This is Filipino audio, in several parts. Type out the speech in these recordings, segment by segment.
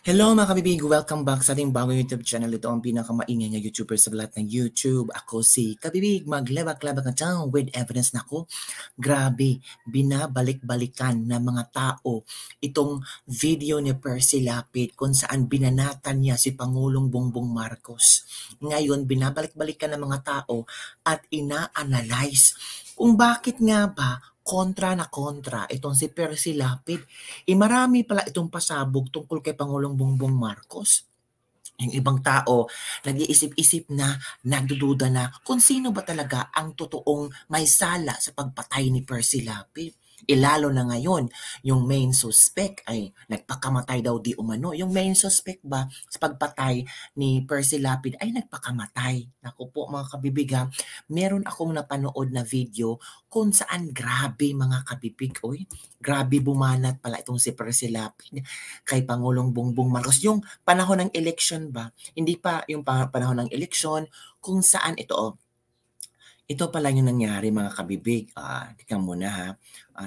Hello mga kabibig! Welcome back sa ating bagong YouTube channel. Ito ang pinakamaingay na YouTuber sa lahat ng YouTube. Ako si Kabibig, maglabak-labak na tayo with evidence na ako. Grabe, binabalik-balikan ng mga tao itong video ni Percy Lapid kung saan binanatan niya si Pangulong Bongbong Marcos. Ngayon, binabalik-balikan ng mga tao at ina-analyze kung bakit nga ba kontra na kontra itong si Percy Lapid. Marami pala itong pasabog tungkol kay Pangulong Bongbong Marcos. Yung ibang tao, nag-iisip-isip na, nagdududa na kung sino ba talaga ang totoong may sala sa pagpatay ni Percy Lapid. Lalo na ngayon, yung main suspect ay nagpakamatay daw di umano. Yung main suspect ba sa pagpatay ni Percy Lapid ay nagpakamatay. Naku po mga kabibig ha, meron akong napanood na video kung saan grabe mga kabibig. Oy, grabe bumanat pala itong si Percy Lapid kay Pangulong Bongbong Marcos. Yung panahon ng election ba, hindi pa yung panahon ng election kung saan ito ito pala yung nangyari mga kabibig. Tingnan muna ha.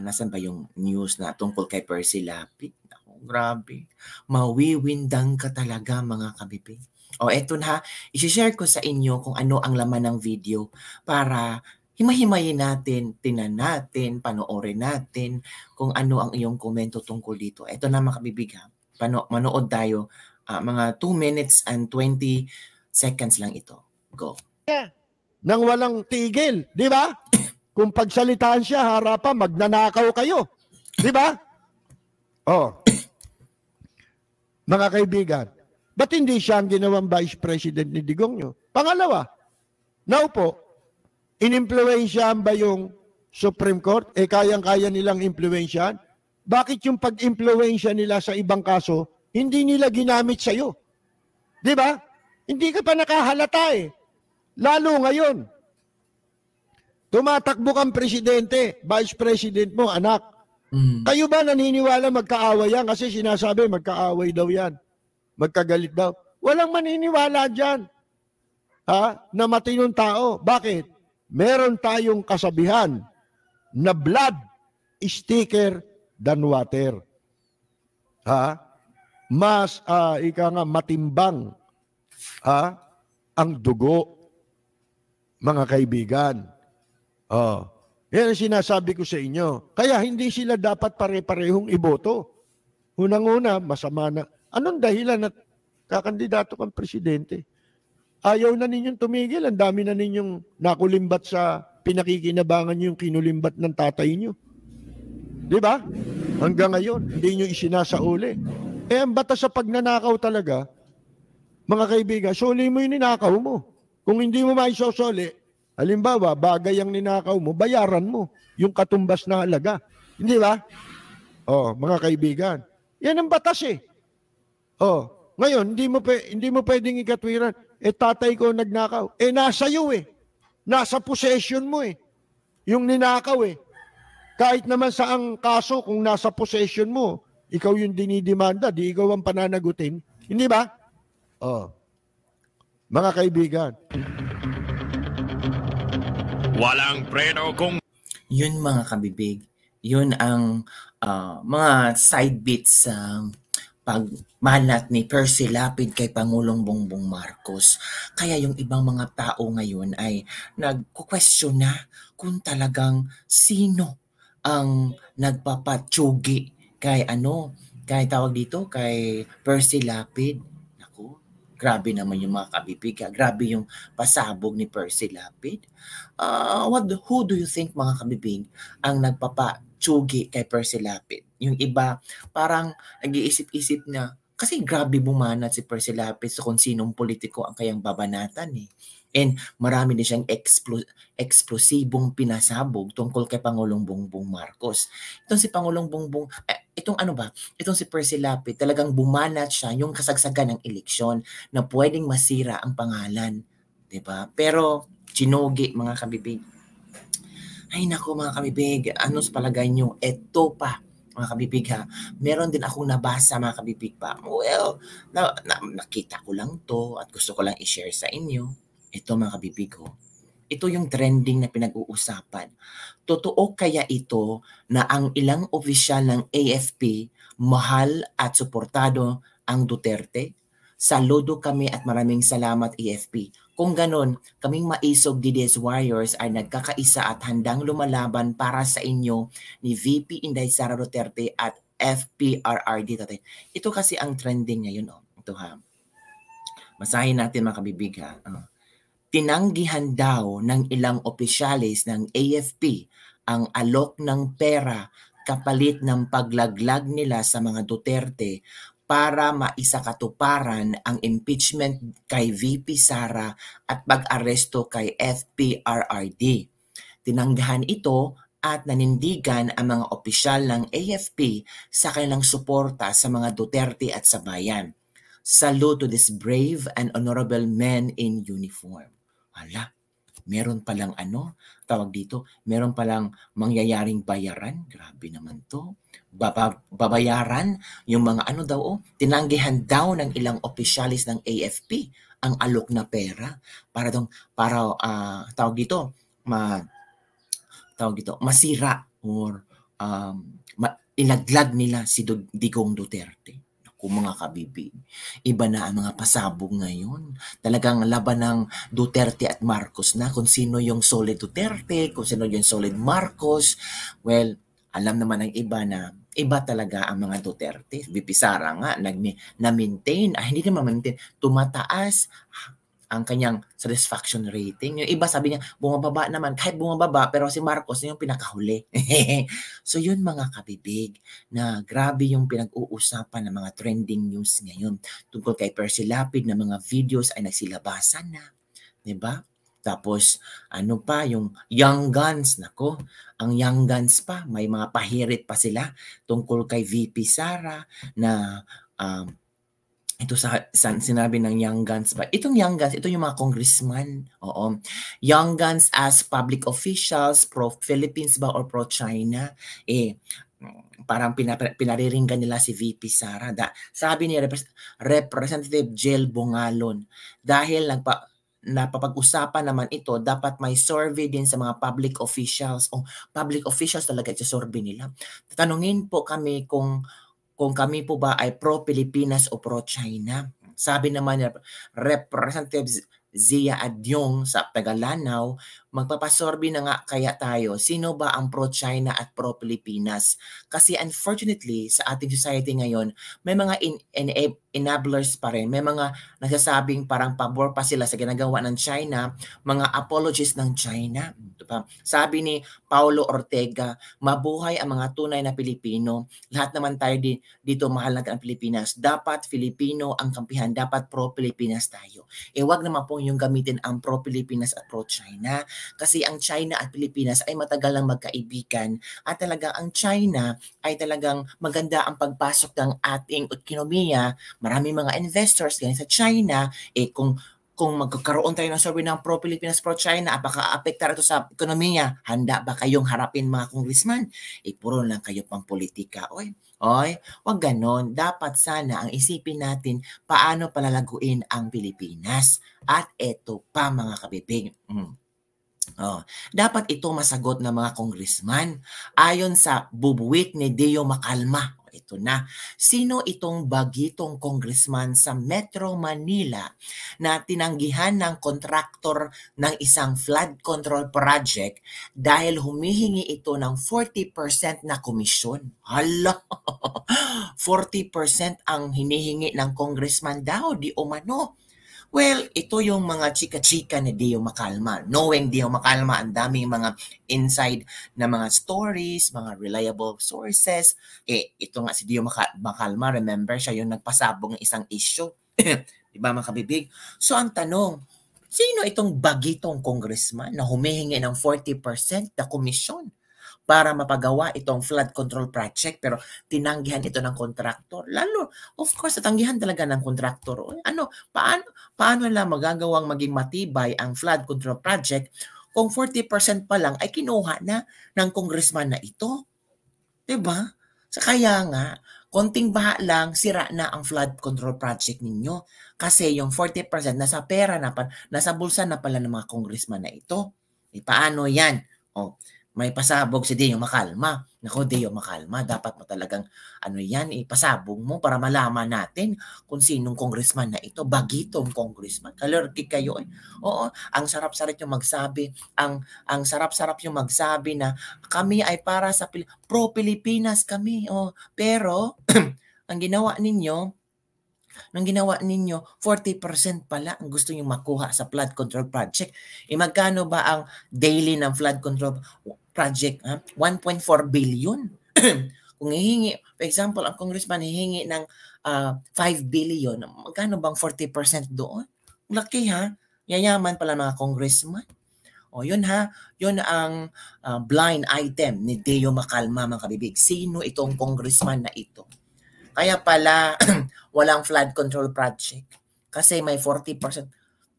Nasaan ba yung news na tungkol kay Percy Lapid? Naku, grabe. Mawiwindang ka talaga mga kabibig. Eto na ha. I-share ko sa inyo kung ano ang laman ng video para himahimayin natin, tinan natin, panoorin natin kung ano ang iyong komento tungkol dito. Eto na mga kabibig ha. Manood tayo. Mga 2 minutes and 20 seconds lang ito. Go. Nang walang tigil, di ba? Kung pagsalitaan siya, harapan, magnanakaw kayo. Di ba? Mga kaibigan, ba't hindi siya ang ginawang vice president ni Digong nyo? Pangalawa, naupo, inimpluwensyahan ba yung Supreme Court? Kayang-kaya nilang impluwensyahan? Bakit yung pag-impluwensya nila sa ibang kaso, hindi nila ginamit sa'yo? Di ba? Hindi ka pa nakahalata eh. Lalo ngayon, tumatakbo kang presidente, vice president mo, anak. Kayo ba naniniwala magkaaway yan? Kasi sinasabi magkaaway daw yan. Magkagalit daw. Walang maniniwala dyan. Na matinong tao. Bakit? Meron tayong kasabihan na blood is thicker than water. Mas, matimbang ang dugo. Mga kaibigan. Yan ang sinasabi ko sa inyo. Kaya hindi sila dapat pare-parehong iboto. Unang-una, masama na. Anong dahilan at kakandidato kang presidente? Ayaw na ninyong tumigil. Ang dami na ninyong nakulimbat sa pinakikinabangan nyo yung kinulimbat ng tatay nyo. Di ba? Hanggang ngayon, hindi nyo isinasauli. Ang batas sa pagnanakaw talaga, mga kaibigan, suli mo yung ninakaw mo. Kung hindi mo maisosoli, halimbawa, bagay ang ninakaw mo, bayaran mo yung katumbas na halaga. Hindi ba? Mga kaibigan. Yan ang batas eh. Ngayon, hindi mo pwedeng ikatwiran. Tatay ko nagnakaw. Nasa iyo eh. Nasa possession mo eh. Yung ninakaw eh. Kahit naman sa ang kaso, kung nasa possession mo, ikaw yung dinidemanda, di ikaw ang pananagutin. Hindi ba? Mga kaibigan. Walang preno kung... Yun mga kabibig. Yun ang mga side bits sa pagmanat ni Percy Lapid kay Pangulong Bongbong Marcos. Kaya yung ibang mga tao ngayon ay nagko-question na kung talagang sino ang nagpapatsugi kay kay Percy Lapid. Grabe naman yung mga kabibig. Grabe yung pasabog ni Percy Lapid. Who do you think mga kabibig ang nagpapatsugi kay Percy Lapid? Yung iba parang nag-iisip-isip na kasi grabe bumanat si Percy Lapid sa kung sinong politiko ang kayang babanatan eh. And marami din siyang eksplosibong pinasabog tungkol kay Pangulong Bongbong Marcos. Itong si Pangulong Bongbong, itong si Percy Lapid, talagang bumanat siya yung kasagsagan ng eleksyon na pwedeng masira ang pangalan. Diba? Pero, chinogi mga kabibig. Ay nako mga kabibig, ano sa palagay nyo? Eto pa, mga kabibig ha. Meron din akong nabasa mga kabibig pa. Well, nakita ko lang to at gusto ko lang i-share sa inyo. Ito mga kabibig ko. Ito yung trending na pinag-uusapan. Totoo kaya ito na ang ilang opisyal ng AFP mahal at suportado ang Duterte. Saludo kami at maraming salamat AFP. Kung ganon, kaming maisog DDS Warriors ay nagkakaisa at handang lumalaban para sa inyo ni VP Inday Sara Duterte at FPRRD. Ito kasi ang trending ngayon. Ito ha. Masahin natin mga kabibig ha. Tinanggihan daw ng ilang opisyalis ng AFP ang alok ng pera kapalit ng paglaglag nila sa mga Duterte para maisakatuparan ang impeachment kay VP Sara at pag-aresto kay FPRRD. Tinanggihan ito at nanindigan ang mga opisyal ng AFP sa kanilang suporta sa mga Duterte at sa bayan. Salute to these brave and honorable men in uniform. Hala, meron palang tawag dito, meron palang mangyayaring bayaran. Grabe naman to. Babayaran yung mga tinanggihan daw ng ilang opisyalis ng AFP ang alok na pera para tawag dito, masira or ilaglag nila si Digong Duterte. Kung mga kabibig, iba na ang mga pasabog ngayon. Talagang laban ng Duterte at Marcos na kung sino yung solid Duterte, kung sino yung solid Marcos. Well, alam naman ng iba na iba talaga ang mga Duterte. VP Sara nga, na-maintain, hindi naman maintain, tumataas ang kanyang satisfaction rating. Yung iba sabi niya, bumababa naman. Kahit bumababa, pero si Marcos yung pinakahuli. So yun mga kabibig, na grabe yung pinag-uusapan ng mga trending news ngayon. Tungkol kay Percy Lapid na mga videos ay nagsilabasan na. Diba? Tapos, yung Young Guns, ang Young Guns pa, may mga pahirit pa sila tungkol kay VP Sara na ito sinabi ng Young Guns pa. Itong Young Guns, ito yung mga congressman. Oo. Young Guns as public officials, pro-Philippines ba or pro-China? Parang pinariringgan nila si VP Sara. Sabi ni Representative Jel Bongalon, dahil napapag-usapan naman ito, dapat may survey din sa mga public officials. Public officials talaga ito survey nila. Tatanungin po kami kung kami po ba ay pro-Pilipinas o pro-China. Sabi naman ni Representative Zia Adyong sa Tagalanaw, magpapasorbi na nga kaya tayo, sino ba ang pro-China at pro-Pilipinas? Kasi unfortunately, sa ating society ngayon, may mga enablers pa rin. May mga nagsasabing parang pabor pa sila sa ginagawa ng China, mga apologists ng China. Sabi ni Paulo Ortega, mabuhay ang mga tunay na Pilipino. Lahat naman tayo dito mahal natin ang Pilipinas. Dapat Filipino ang kampihan. Dapat pro-Pilipinas tayo. Wag naman po yung gamitin ang pro-Pilipinas at pro-China. Kasi ang China at Pilipinas ay matagal lang magkaibigan. At talaga ang China ay talagang maganda ang pagpasok ng ating ekonomiya. Maraming mga investors ganyan sa China. Kung magkakaroon tayo ng survey ng pro-Pilipinas, pro-China, baka-apektar ito sa ekonomiya, handa ba kayong harapin mga congressman? Puro lang kayo pang politika. Oy, wag ganon. Dapat sana ang isipin natin paano palalaguin ang Pilipinas. At ito pa mga kabibig. Dapat ito masagot ng mga congressman. Ayon sa bubuwit ni Deo Macalma, ito na. Sino itong bagitong congressman sa Metro Manila na tinanggihan ng kontraktor ng isang flood control project dahil humihingi ito ng 40% na komisyon? Hala! 40% ang hinihingi ng congressman daw, di umano. Well, ito yung mga chika-chika ni Deo Macalma. Knowing Deo Macalma, ang daming mga inside na mga stories, mga reliable sources. Ito nga si Deo Macalma, remember, siya yung nagpasabog ng isang issue. Diba mga kabibig? So ang tanong, sino itong bagitong congressman na humihingi ng 40% na komisyon para mapagawa itong flood control project pero tinanggihan ito ng kontraktor? Lalo, of course, natanggihan talaga ng kontraktor. Paano lang magagawang maging matibay ang flood control project kung 40% pa lang ay kinuha na ng congressman na ito? Diba? Kaya nga, konting baha lang, sira na ang flood control project ninyo. Kasi yung 40% nasa pera na nasa bulsa na pala ng mga congressman na ito. Paano yan? may pasabog si Deo Makalma. Nako, Deo Makalma, dapat mo talagang ipasabog mo para malaman natin kung sinong congressman na ito. Bagitong congressman. Kalerki kayo eh. Oo, ang sarap-sarap yung magsabi, ang sarap-sarap yung magsabi na kami ay para sa pro-Pilipinas kami. Oh, pero ang ginawa ninyo, 40% pala ang gusto nyo makuha sa flood control project. Magkano ba ang daily ng flood control project? 1.4 billion. Kung hihingi, for example, ang congressman hihingi ng 5 billion, magkano bang 40% doon? Laki ha? Yayaman pala mga congressman. O yun ha, yun ang blind item ni Deo Makalma, mga kabibig. Sino itong congressman na ito? Kaya pala walang flood control project kasi may 40%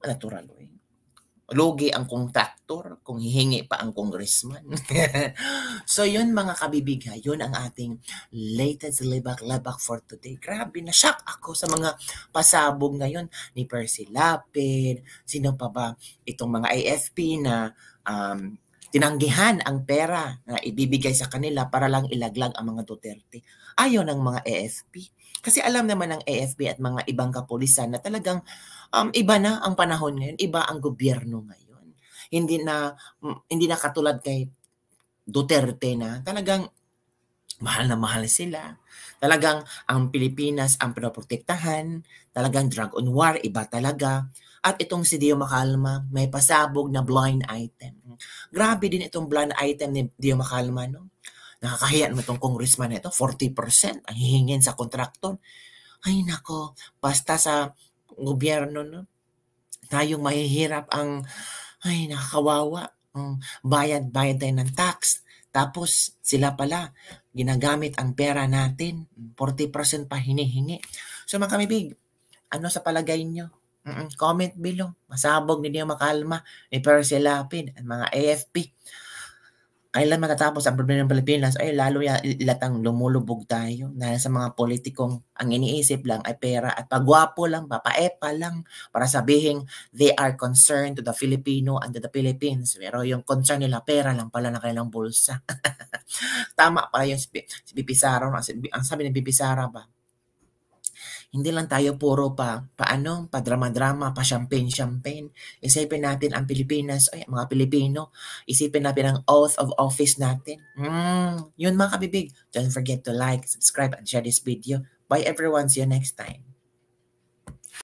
natural. Lugi ang contractor kung hihingi pa ang congressman. So yun mga kabibig ha, yun ang ating latest labak for today. Grabe, na-shock ako sa mga pasabog ngayon ni Percy Lapid. Sino pa ba itong mga AFP na tinanggihan ang pera na ibibigay sa kanila para lang ilaglag ang mga Duterte. Ayaw ng mga AFP. Kasi alam naman ng AFP at mga ibang kapulisan na talagang iba na ang panahon ngayon, iba ang gobyerno ngayon. Hindi na katulad kay Duterte na talagang mahal na mahal sila. Talagang ang Pilipinas ang pinoprotektahan, talagang drug on war, iba talaga. At itong si Deo Makalma, may pasabog na blind item. Grabe din itong blind item ni Deo Makalma, no? Nakakahiya naman itong congressman na ito, 40% ang hihingin sa kontraktor. Ay nako, basta sa gobyerno, no? Tayong mahihirap ay nakakawawa. Bayad tayo ng tax. Tapos sila pala, ginagamit ang pera natin, 40% pa hinihingi. So mga kamibig, ano sa palagay nyo? Comment below. Masabog ni Deo Makalma, ni Percy Lapid, at mga AFP. Kailan matatapos ang problema ng Pilipinas? Ay lalo ilatang lumulubog tayo dahil sa mga politikong ang iniisip lang ay pera at pagwapo lang, papaepa lang para sabihin they are concerned to the Filipino and to the Philippines. Pero yung concern nila, pera lang pala na kailang bulsa. Tama pa yung si BP Sara. Ang sabi ni BP Sara ba? Hindi lang tayo puro pa-drama-drama, pa-champagne-champagne. Isipin natin ang Pilipinas, mga Pilipino. Isipin natin ang oath of office natin. Yun mga kabibig. Don't forget to like, subscribe, and share this video. Bye everyone. See you next time.